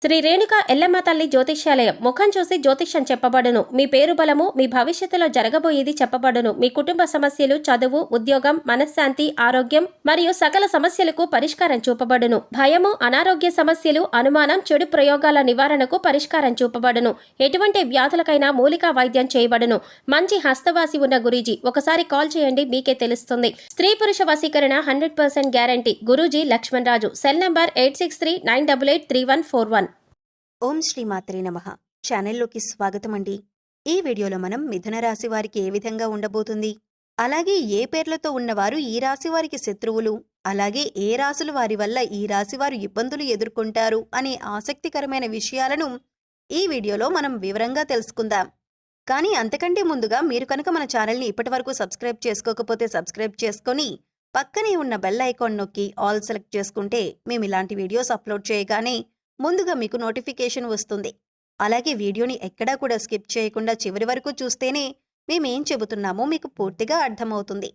శ్రీ రేణుక ఎల్లమ్మ తల్లి జ్యోతిష్యాలయం. ముఖం చూసి జ్యోతిష్యం చెప్పబడును. మీ పేరు బలము, మీ భవిష్యత్తులో జరగబోయేది చెప్పబడును. మీ కుటుంబ సమస్యలు, చదువు, ఉద్యోగం, మనశ్శాంతి, ఆరోగ్యం మరియు సకల సమస్యలకు పరిష్కారం చూపబడును. భయము, అనారోగ్య సమస్యలు, అనుమానం, చెడు ప్రయోగాల నివారణకు పరిష్కారం చూపబడును. ఎటువంటి వ్యాధులకైనా మూలికా వైద్యం చేయబడును. మంచి హస్తవాసి ఉన్న గురూజీ. ఒకసారి కాల్ చేయండి, మీకే తెలుస్తుంది. స్త్రీ పురుష వశీకరణ 100% guarantee. Guruji Laxman Raju. Cell number 8639883141. ఓం శ్రీ మాత్రే నమః. ఛానల్లోకి స్వాగతం అండి. ఈ వీడియోలో మనం మిథున రాశి వారికి ఏ విధంగా ఉండబోతుంది, అలాగే ఏ పేర్లతో ఉన్నవారు ఈ రాశి వారికి శత్రువులు, అలాగే ఏ రాశుల వారి వల్ల ఈ రాశి వారు ఇబ్బందులు ఎదుర్కొంటారు అనే ఆసక్తికరమైన విషయాలను ఈ వీడియోలో మనం వివరంగా తెలుసుకుందాం. కానీ అంతకంటే ముందుగా మీరు కనుక మన ఛానల్ని ఇప్పటివరకు సబ్స్క్రైబ్ చేసుకోకపోతే సబ్స్క్రైబ్ చేసుకొని పక్కనే ఉన్న బెల్ ఐకాన్ నొక్కి ఆల్ సెలెక్ట్ చేసుకుంటే మేము ఇలాంటి వీడియోస్ అప్లోడ్ చేయగానే ముందుగా మీకు నోటిఫికేషన్ వస్తుంది. అలాగే వీడియోని ఎక్కడా కూడా స్కిప్ చేయకుండా చివరి వరకు చూస్తేనే మేమేం చెబుతున్నామో మీకు పూర్తిగా అర్థమవుతుంది.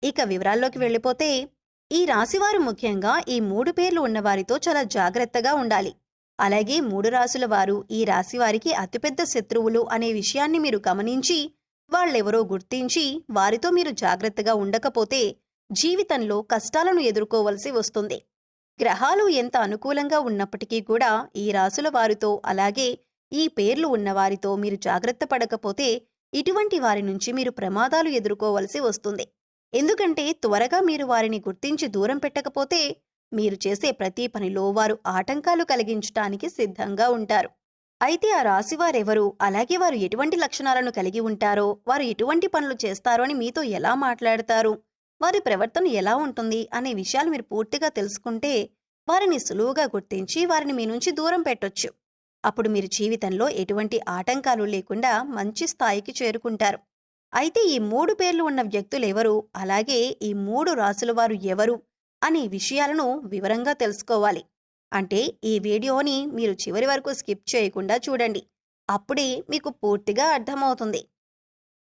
ఇక వివరాల్లోకి వెళ్ళిపోతే, ఈ రాశివారు ముఖ్యంగా ఈ 3 పేర్లు ఉన్నవారితో చాలా జాగ్రత్తగా ఉండాలి. అలాగే 3 రాశుల వారు ఈ రాశివారికి అతిపెద్ద శత్రువులు అనే విషయాన్ని మీరు గమనించి వాళ్ళెవరో గుర్తించి వారితో మీరు జాగ్రత్తగా ఉండకపోతే జీవితంలో కష్టాలను ఎదుర్కోవలసి వస్తుంది. గ్రహాలు ఎంత అనుకూలంగా ఉన్నప్పటికీ కూడా ఈ రాశుల వారితో, అలాగే ఈ పేర్లు ఉన్నవారితో మీరు జాగ్రత్త పడకపోతే ఇటువంటి వారి నుంచి మీరు ప్రమాదాలు ఎదుర్కోవలసి వస్తుంది. ఎందుకంటే త్వరగా మీరు వారిని గుర్తించి దూరం పెట్టకపోతే మీరు చేసే ప్రతి పనిలో వారు ఆటంకాలు కలిగించటానికి సిద్ధంగా ఉంటారు. అయితే ఆ రాశివారెవరు, అలాగే వారు ఎటువంటి లక్షణాలను కలిగి ఉంటారో, వారు ఎటువంటి పనులు చేస్తారో అని మీతో ఎలా మాట్లాడతారు, వారి ప్రవర్తన ఎలా ఉంటుంది అనే విషయాలు మీరు పూర్తిగా తెలుసుకుంటే వారిని సులువుగా గుర్తించి వారిని మీ నుంచి దూరం పెట్టొచ్చు. అప్పుడు మీరు జీవితంలో ఎటువంటి ఆటంకాలు లేకుండా మంచి స్థాయికి చేరుకుంటారు. అయితే ఈ 3 పేర్లు ఉన్న వ్యక్తులు ఎవరు, అలాగే ఈ 3 రాశుల వారు ఎవరు అనే విషయాలను వివరంగా తెలుసుకోవాలి. అంటే ఈ వీడియోని మీరు చివరి వరకు స్కిప్ చేయకుండా చూడండి. అప్పుడే మీకు పూర్తిగా అర్థమవుతుంది.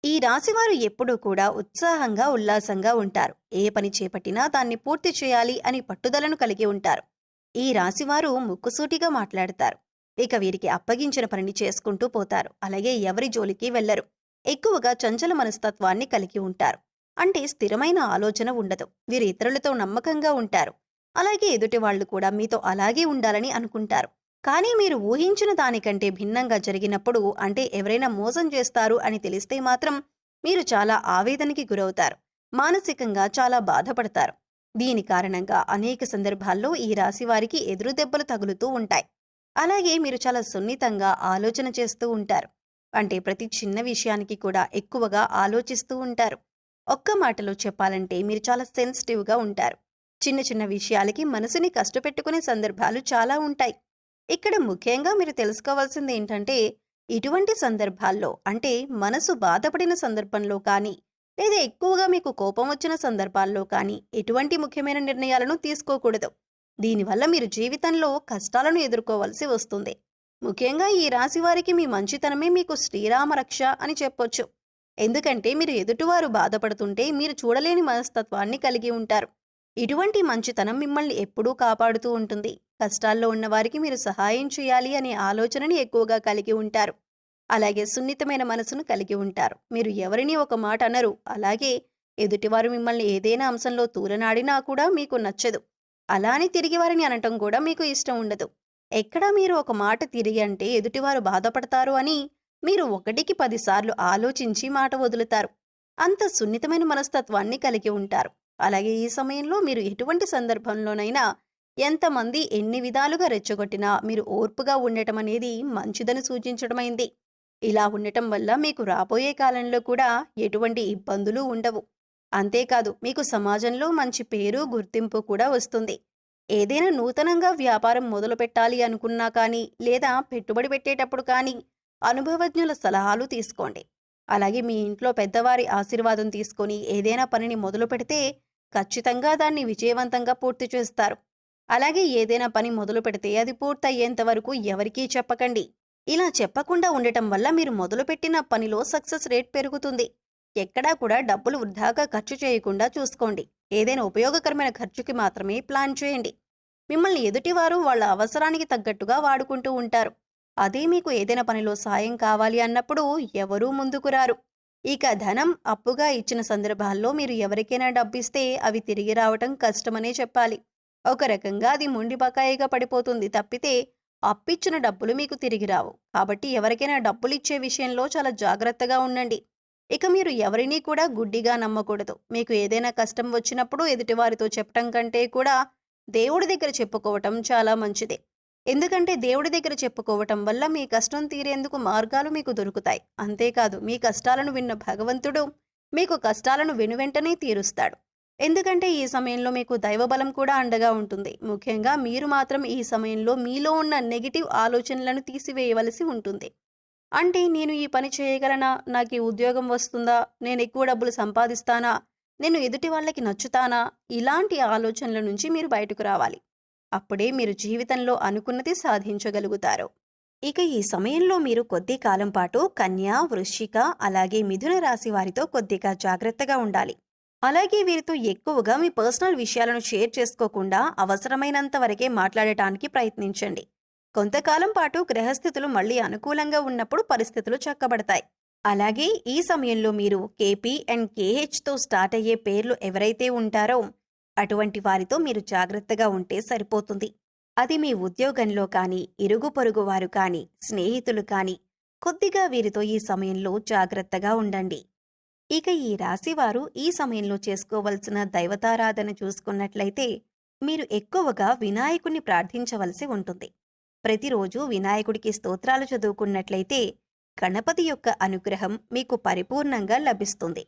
ఈ రాశివారు ఎప్పుడూ కూడా ఉత్సాహంగా, ఉల్లాసంగా ఉంటారు. ఏ పని చేపట్టినా దాన్ని పూర్తి చేయాలి అని పట్టుదలను కలిగి ఉంటారు. ఈ రాశివారు ముక్కుసూటిగా మాట్లాడతారు. ఇక వీరికి అప్పగించిన పనిని చేసుకుంటూ పోతారు. అలాగే ఎవరి జోలికి వెళ్లరు. ఎక్కువగా చంచల మనస్తత్వాన్ని కలిగి ఉంటారు. అంటే స్థిరమైన ఆలోచన ఉండదు. వీరు ఇతరులతో నమ్మకంగా ఉంటారు. అలాగే ఎదుటి వాళ్లు కూడా మీతో అలాగే ఉండాలని అనుకుంటారు. కానీ మీరు ఊహించిన దానికంటే భిన్నంగా జరిగినప్పుడు, అంటే ఎవరైనా మోసం చేస్తారు అని తెలిస్తే మాత్రం మీరు చాలా ఆవేదనకి గురవుతారు. మానసికంగా చాలా బాధపడతారు. దీని కారణంగా అనేక సందర్భాల్లో ఈ రాశి వారికి ఎదురు దెబ్బలు తగులుతూ ఉంటాయి. అలాగే మీరు చాలా సున్నితంగా ఆలోచన చేస్తూ ఉంటారు. అంటే ప్రతి చిన్న విషయానికి కూడా ఎక్కువగా ఆలోచిస్తూ ఉంటారు. ఒక్క మాటలో చెప్పాలంటే మీరు చాలా సెన్సిటివ్గా ఉంటారు. చిన్న చిన్న విషయాలకి మనసుని కష్టపెట్టుకునే సందర్భాలు చాలా ఉంటాయి. ఇక్కడ ముఖ్యంగా మీరు తెలుసుకోవాల్సింది ఏంటంటే, ఇటువంటి సందర్భాల్లో, అంటే మనసు బాధపడిన సందర్భంలో కానీ, లేదా ఎక్కువగా మీకు కోపం వచ్చిన సందర్భాల్లో కానీ ఎటువంటి ముఖ్యమైన నిర్ణయాలను తీసుకోకూడదు. దీనివల్ల మీరు జీవితంలో కష్టాలను ఎదుర్కోవలసి వస్తుంది. ముఖ్యంగా ఈ రాశి వారికి మీ మంచితనమే మీకు శ్రీరామ రక్ష అని చెప్పొచ్చు. ఎందుకంటే మీరు ఎదుటివారు బాధపడుతుంటే మీరు చూడలేని మనస్తత్వాన్ని కలిగి ఉంటారు. ఇటువంటి మంచితనం మిమ్మల్ని ఎప్పుడూ కాపాడుతూ ఉంటుంది. కష్టాల్లో ఉన్నవారికి మీరు సహాయం చేయాలి అనే ఆలోచనని ఎక్కువగా కలిగి ఉంటారు. అలాగే సున్నితమైన మనసును కలిగి ఉంటారు. మీరు ఎవరిని ఒక మాట అనరు. అలాగే ఎదుటివారు మిమ్మల్ని ఏదైనా అంశంలో తూలనాడినా కూడా మీకు నచ్చదు. అలానే తిరిగి వారిని అనటం కూడా మీకు ఇష్టం ఉండదు. ఎక్కడా మీరు ఒక మాట తిరిగి అంటే ఎదుటివారు బాధపడతారు అని మీరు 1కి 10 సార్లు ఆలోచించి మాట వదులుతారు. అంత సున్నితమైన మనస్తత్వాన్ని కలిగి ఉంటారు. అలాగే ఈ సమయంలో మీరు ఎటువంటి సందర్భంలోనైనా ఎంతమంది ఎన్ని విధాలుగా రెచ్చగొట్టినా మీరు ఓర్పుగా ఉండటం అనేది మంచిదని సూచించడమైంది. ఇలా ఉండటం వల్ల మీకు రాబోయే కాలంలో కూడా ఎటువంటి ఇబ్బందులు ఉండవు. అంతేకాదు మీకు సమాజంలో మంచి పేరు, గుర్తింపు కూడా వస్తుంది. ఏదైనా నూతనంగా వ్యాపారం మొదలు పెట్టాలి అనుకున్నా కానీ, లేదా పెట్టుబడి పెట్టేటప్పుడు కానీ అనుభవజ్ఞుల సలహాలు తీసుకోండి. అలాగే మీ ఇంట్లో పెద్దవారి ఆశీర్వాదం తీసుకొని ఏదైనా పనిని మొదలు పెడితే ఖచ్చితంగా దాన్ని విజయవంతంగా పూర్తి చేస్తారు. అలాగే ఏదైనా పని మొదలు పెడితే అది పూర్తయ్యేంత వరకు ఎవరికీ చెప్పకండి. ఇలా చెప్పకుండా ఉండటం వల్ల మీరు మొదలుపెట్టిన పనిలో సక్సెస్ రేట్ పెరుగుతుంది. ఎక్కడా కూడా డబ్బులు వృధాగా ఖర్చు చేయకుండా చూసుకోండి. ఏదైనా ఉపయోగకరమైన ఖర్చుకి మాత్రమే ప్లాన్ చేయండి. మిమ్మల్ని ఎదుటివారు వాళ్ళ అవసరానికి తగ్గట్టుగా వాడుకుంటూ ఉంటారు. అదే మీకు ఏదైనా పనిలో సాయం కావాలి అన్నప్పుడు ఎవరూ ముందుకు రారు. ఇక ధనం అప్పుగా ఇచ్చిన సందర్భాల్లో మీరు ఎవరికైనా డబ్బిస్తే అవి తిరిగి రావటం కష్టమనే చెప్పాలి. ఒక రకంగా అది మొండి బకాయిగా పడిపోతుంది తప్పితే అప్పిచ్చిన డబ్బులు మీకు తిరిగి రావు. కాబట్టి ఎవరికైనా డబ్బులిచ్చే విషయంలో చాలా జాగ్రత్తగా ఉండండి. ఇక మీరు ఎవరినీ కూడా గుడ్డిగా నమ్మకూడదు. మీకు ఏదైనా కష్టం వచ్చినప్పుడు ఎదుటివారితో చెప్పటం కంటే కూడా దేవుడి దగ్గర చెప్పుకోవటం చాలా మంచిది. ఎందుకంటే దేవుడి దగ్గర చెప్పుకోవటం వల్ల మీ కష్టం తీరేందుకు మార్గాలు మీకు దొరుకుతాయి. అంతేకాదు మీ కష్టాలను విన్న భగవంతుడు మీకు కష్టాలను వెనువెంటనే తీరుస్తాడు. ఎందుకంటే ఈ సమయంలో మీకు దైవబలం కూడా అండగా ఉంటుంది. ముఖ్యంగా మీరు మాత్రం ఈ సమయంలో మీలో ఉన్న నెగిటివ్ ఆలోచనలను తీసివేయవలసి ఉంటుంది. అంటే నేను ఈ పని చేయగలనా? నాకు ఈ ఉద్యోగం వస్తుందా? నేను ఎక్కువ డబ్బులు సంపాదిస్తానా? నేను ఎదుటి వాళ్ళకి నచ్చుతానా? ఇలాంటి ఆలోచనల నుంచి మీరు బయటకు రావాలి. అప్పుడే మీరు జీవితంలో అనుకున్నది సాధించగలుగుతారు. ఇక ఈ సమయంలో మీరు కొద్ది కాలం పాటు కన్య, వృశ్చిక అలాగే మిథున రాశి వారితో కొద్దిగా జాగ్రత్తగా ఉండాలి. అలాగే వీరితో ఎక్కువగా మీ పర్సనల్ విషయాలను షేర్ చేసుకోకుండా అవసరమైనంత వరకే మాట్లాడటానికి ప్రయత్నించండి. కొంతకాలం పాటు గ్రహస్థితులు మళ్ళీ అనుకూలంగా ఉన్నప్పుడు పరిస్థితులు చక్కబడతాయి. అలాగే ఈ సమయంలో మీరు కేపీ అండ్ కేహెచ్తో స్టార్ట్ అయ్యే పేర్లు ఎవరైతే ఉంటారో అటువంటి వారితో మీరు జాగ్రత్తగా ఉంటే సరిపోతుంది. అది మీ ఉద్యోగంలో కానీ, ఇరుగు పొరుగు వారు కానీ, స్నేహితులు కానీ కొద్దిగా వీరితో ఈ సమయంలో జాగ్రత్తగా ఉండండి. ఇక ఈ రాశివారు ఈ సమయంలో చేసుకోవలసిన దైవతారాధన చూసుకున్నట్లయితే మీరు ఎక్కువగా వినాయకుడిని ప్రార్థించవలసి ఉంటుంది. ప్రతిరోజు వినాయకుడికి స్తోత్రాలు చదువుకున్నట్లయితే గణపతి యొక్క అనుగ్రహం మీకు పరిపూర్ణంగా లభిస్తుంది.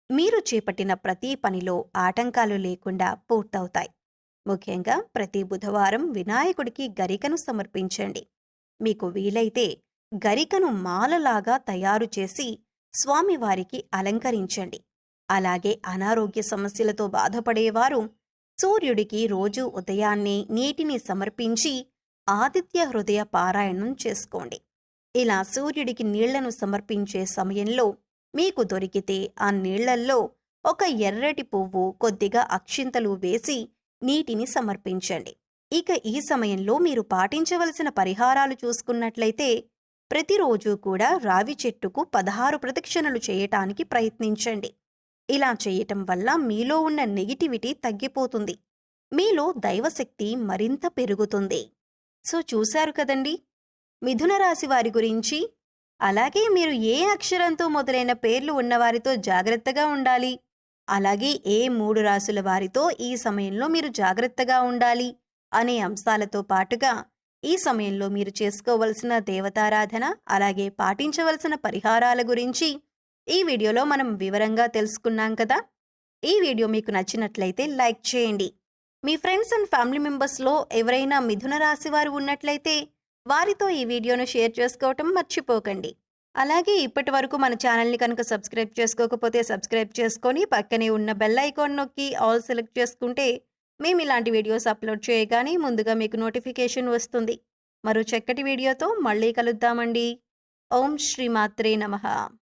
మీరు చేపట్టిన ప్రతి పనిలో ఆటంకాలు లేకుండా పూర్తవుతాయి. ముఖ్యంగా ప్రతి బుధవారం వినాయకుడికి గరికను సమర్పించండి. మీకు వీలైతే గరికను మాలలాగా తయారు చేసి స్వామివారికి అలంకరించండి. అలాగే అనారోగ్య సమస్యలతో బాధపడేవారు సూర్యుడికి రోజు ఉదయాన్నే నీటిని సమర్పించి ఆదిత్య హృదయ పారాయణం చేసుకోండి. ఇలా సూర్యుడికి నీళ్లను సమర్పించే సమయంలో మీకు దొరికితే ఆ నీళ్లల్లో ఒక ఎర్రటి పువ్వు, కొద్దిగా అక్షింతలు వేసి నీటిని సమర్పించండి. ఇక ఈ సమయంలో మీరు పాటించవలసిన పరిహారాలు చూసుకున్నట్లయితే ప్రతిరోజు కూడా రావి చెట్టుకు 16 ప్రదక్షిణలు చేయటానికి ప్రయత్నించండి. ఇలా చేయటం వల్ల మీలో ఉన్న నెగిటివిటీ తగ్గిపోతుంది. మీలో దైవశక్తి మరింత పెరుగుతుంది. సో చూశారు కదండి మిథున రాశి వారి గురించి. అలాగే మీరు ఏ అక్షరంతో మొదలైన పేర్లు ఉన్నవారితో జాగ్రత్తగా ఉండాలి, అలాగే ఏ 3 రాశుల వారితో ఈ సమయంలో మీరు జాగ్రత్తగా ఉండాలి అనే అంశాలతో పాటుగా ఈ సమయంలో మీరు చేసుకోవలసిన దేవతారాధన అలాగే పాటించవలసిన పరిహారాల గురించి ఈ వీడియోలో మనం వివరంగా తెలుసుకున్నాం కదా. ఈ వీడియో మీకు నచ్చినట్లయితే లైక్ చేయండి. మీ ఫ్రెండ్స్ అండ్ ఫ్యామిలీ మెంబర్స్లో ఎవరైనా మిథున రాశి వారు ఉన్నట్లయితే వారితో ఈ వీడియోను షేర్ చేసుకోవటం మర్చిపోకండి. అలాగే ఇప్పటి వరకు మన ఛానల్ని కనుక సబ్స్క్రైబ్ చేసుకోకపోతే సబ్స్క్రైబ్ చేసుకొని పక్కనే ఉన్న బెల్ ఐకాన్ నొక్కి ఆల్ సెలెక్ట్ చేసుకుంటే మేము ఇలాంటి వీడియోస్ అప్లోడ్ చేయగానే ముందుగా మీకు నోటిఫికేషన్ వస్తుంది. మరో చక్కటి వీడియోతో మళ్ళీ కలుద్దామండి. ఓం శ్రీ మాత్రే నమః.